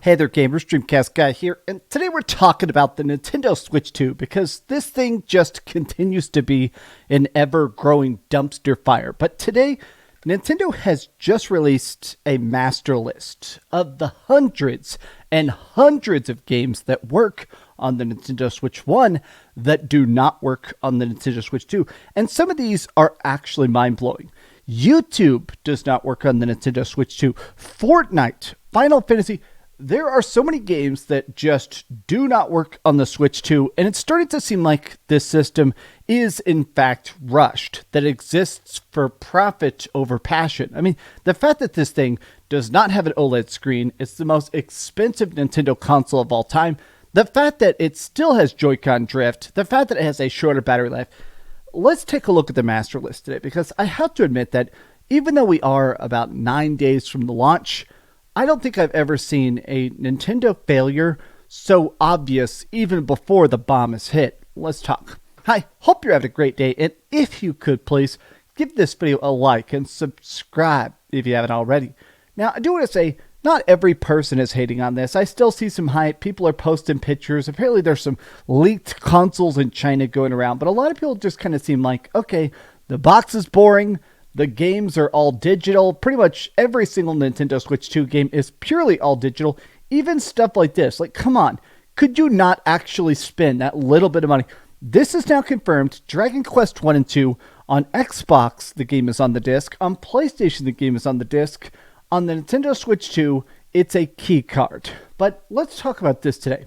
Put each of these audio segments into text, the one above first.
Hey there gamers, DreamcastGuy here, and today we're talking about the Nintendo Switch 2 because this thing just continues to be an ever-growing dumpster fire. But today, Nintendo has just released a master list of the hundreds and hundreds of games that work on the Nintendo Switch 1 that do not work on the Nintendo Switch 2. And some of these are actually mind-blowing. YouTube does not work on the Nintendo Switch 2. Fortnite, Final Fantasy... There are so many games that just do not work on the Switch 2, and it's starting to seem like this system is in fact rushed, that it exists for profit over passion. I mean, the fact that this thing does not have an OLED screen, it's the most expensive Nintendo console of all time, the fact that it still has Joy-Con drift, the fact that it has a shorter battery life. Let's take a look at the master list today, because I have to admit that even though we are about 9 days from the launch, I don't think I've ever seen a Nintendo failure so obvious even before the bomb is hit. Let's talk. Hi, hope you're having a great day, and if you could please give this video a like and subscribe if you haven't already. Now, I do want to say, not every person is hating on this. I still see some hype. People are posting pictures. Apparently there's some leaked consoles in China going around, but a lot of people just kind of seem like, okay, the box is boring. The games are all digital. Pretty much every single Nintendo Switch 2 game is purely all digital. Even stuff like this. Like, come on. Could you not actually spend that little bit of money? This is now confirmed. Dragon Quest 1 and 2. On Xbox, the game is on the disc. On PlayStation, the game is on the disc. On the Nintendo Switch 2, it's a key card. But let's talk about this today.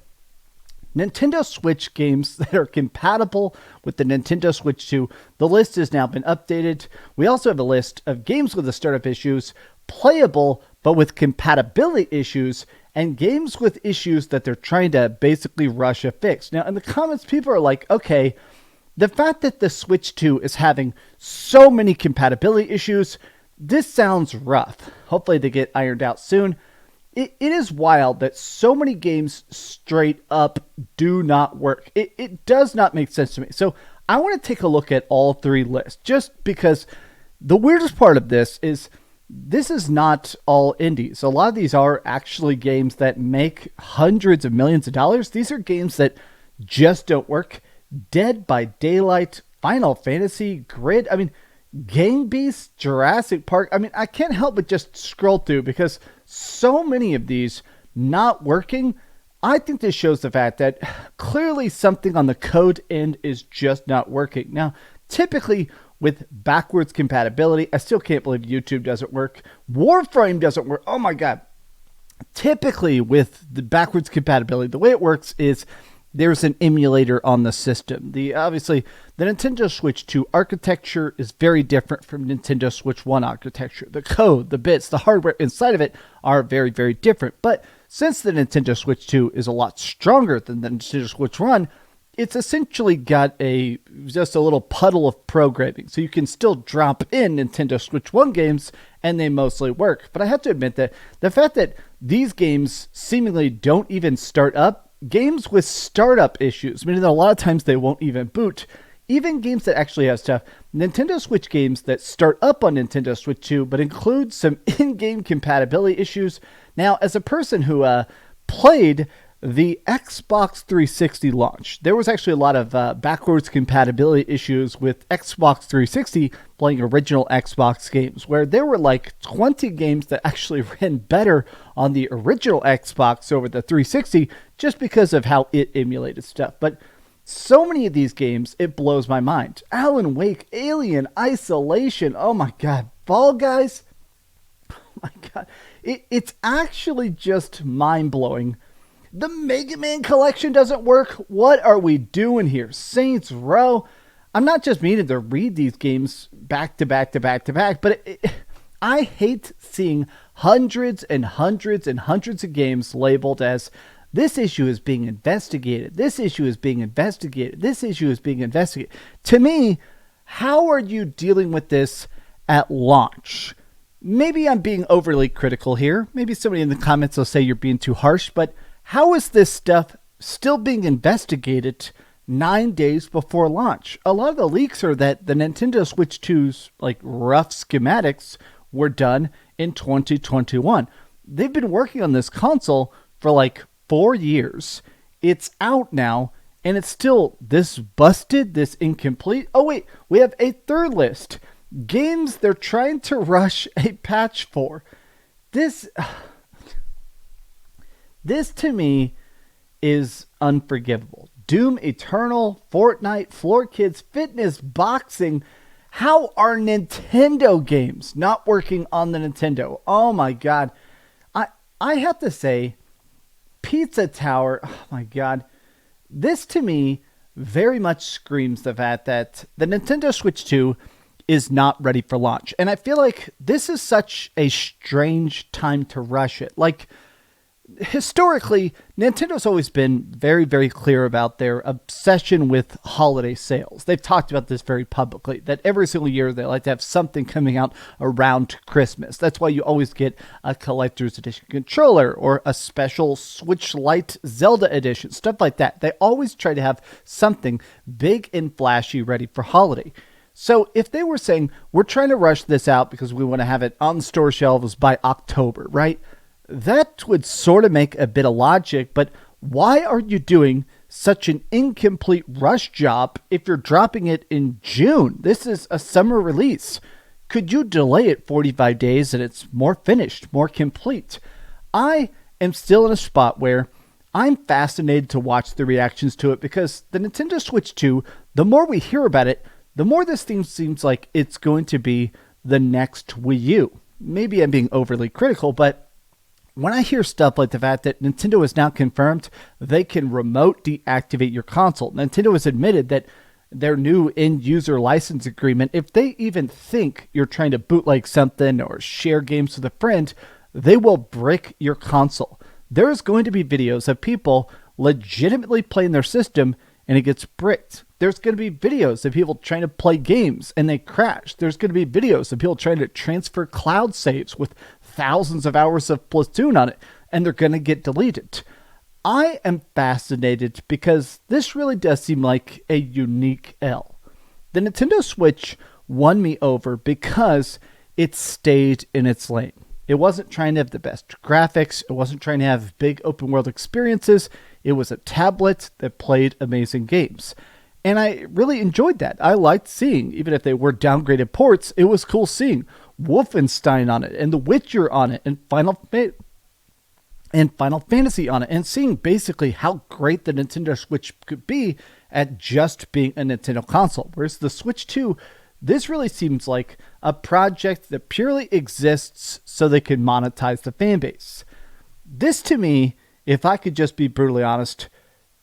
Nintendo Switch games that are compatible with the Nintendo Switch 2. The list has now been updated. We also have a list of games with the startup issues, playable but with compatibility issues, and games with issues that they're trying to basically rush a fix. Now, in the comments, people are like, okay, the fact that the Switch 2 is having so many compatibility issues, this sounds rough. Hopefully they get ironed out soon. It is wild that so many games straight up do not work. It does not make sense to me. So I want to take a look at all three lists just because the weirdest part of this is not all indies. A lot of these are actually games that make hundreds of millions of dollars. These are games that just don't work. Dead by Daylight, Final Fantasy, Grid. I mean, Game Beast, Jurassic Park. I mean, I can't help but just scroll through because so many of these not working. I think this shows the fact that clearly something on the code end is just not working. Now, typically with backwards compatibility, I still can't believe YouTube doesn't work. Warframe doesn't work. Oh my God. Typically with the backwards compatibility, the way it works is there's an emulator on the system. Obviously, the Nintendo Switch 2 architecture is very different from Nintendo Switch 1 architecture. The code, the bits, the hardware inside of it are very, very different. But since the Nintendo Switch 2 is a lot stronger than the Nintendo Switch 1, it's essentially got just a little puddle of programming. So you can still drop in Nintendo Switch 1 games and they mostly work. But I have to admit that the fact that these games seemingly don't even start up, games with startup issues, meaning that a lot of times they won't even boot. Even games that actually have stuff, Nintendo Switch games that start up on Nintendo Switch 2, but include some in-game compatibility issues. Now, as a person who played the Xbox 360 launch, there was actually a lot of backwards compatibility issues with Xbox 360 playing original Xbox games, where there were like 20 games that actually ran better on the original Xbox over the 360 just because of how it emulated stuff. But so many of these games, it blows my mind. Alan Wake, Alien, Isolation, oh my God, Fall Guys, oh my God. It's actually just mind-blowing. The Mega Man collection doesn't work. What are we doing here? Saints Row. I'm not just meaning to read these games back to back to back to back, but I hate seeing hundreds and hundreds and hundreds of games labeled as this issue is being investigated. This issue is being investigated. This issue is being investigated. To me, how are you dealing with this at launch? Maybe I'm being overly critical here. Maybe somebody in the comments will say you're being too harsh, but how is this stuff still being investigated 9 days before launch? A lot of the leaks are that the Nintendo Switch 2's like rough schematics were done in 2021. They've been working on this console for like 4 years. It's out now, and it's still this busted, this incomplete. Oh wait, we have a third list. Games they're trying to rush a patch for. This to me is unforgivable. Doom Eternal, Fortnite, Floor Kids, Fitness, Boxing. How are Nintendo games not working on the Nintendo? Oh my god. I have to say, Pizza Tower, oh my god. This to me very much screams the fact that the Nintendo Switch 2 is not ready for launch. And I feel like this is such a strange time to rush it. Like, historically, Nintendo's always been very, very clear about their obsession with holiday sales. They've talked about this very publicly, that every single year they like to have something coming out around Christmas. That's why you always get a collector's edition controller or a special Switch Lite Zelda edition, stuff like that. They always try to have something big and flashy ready for holiday. So if they were saying, we're trying to rush this out because we want to have it on the store shelves by October, right? That would sort of make a bit of logic, but why are you doing such an incomplete rush job if you're dropping it in June? This is a summer release. Could you delay it 45 days and it's more finished, more complete? I am still in a spot where I'm fascinated to watch the reactions to it because the Nintendo Switch 2, the more we hear about it, the more this thing seems like it's going to be the next Wii U. Maybe I'm being overly critical, but when I hear stuff like the fact that Nintendo has now confirmed they can remote deactivate your console, Nintendo has admitted that their new end-user license agreement, if they even think you're trying to bootleg something or share games with a friend, they will brick your console. There's going to be videos of people legitimately playing their system and it gets bricked. There's going to be videos of people trying to play games and they crash. There's going to be videos of people trying to transfer cloud saves with thousands of hours of Splatoon on it, and they're going to get deleted. I am fascinated because this really does seem like a unique L. The Nintendo Switch won me over because it stayed in its lane. It wasn't trying to have the best graphics. It wasn't trying to have big open world experiences. It was a tablet that played amazing games. And I really enjoyed that. I liked seeing, even if they were downgraded ports, it was cool seeing Wolfenstein on it, and The Witcher on it, and Final Fantasy on it, and seeing basically how great the Nintendo Switch could be at just being a Nintendo console. Whereas the Switch 2, this really seems like a project that purely exists so they can monetize the fan base. This, to me, if I could just be brutally honest,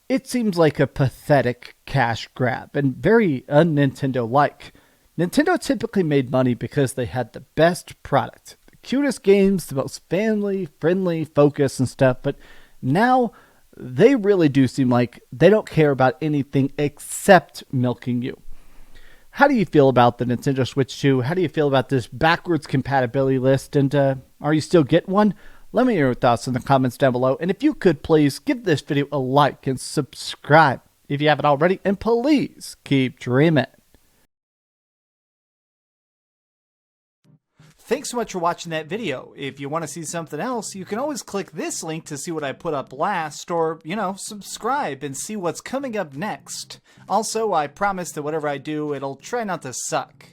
it seems like a pathetic cash grab and very un-Nintendo-like. Nintendo typically made money because they had the best product, the cutest games, the most family-friendly focus and stuff, but now they really do seem like they don't care about anything except milking you. How do you feel about the Nintendo Switch 2? How do you feel about this backwards compatibility list? And are you still getting one? Let me know your thoughts in the comments down below. And if you could, please give this video a like and subscribe if you haven't already. And please keep dreaming. Thanks so much for watching that video. If you want to see something else, you can always click this link to see what I put up last, or, subscribe and see what's coming up next. Also, I promise that whatever I do, it'll try not to suck.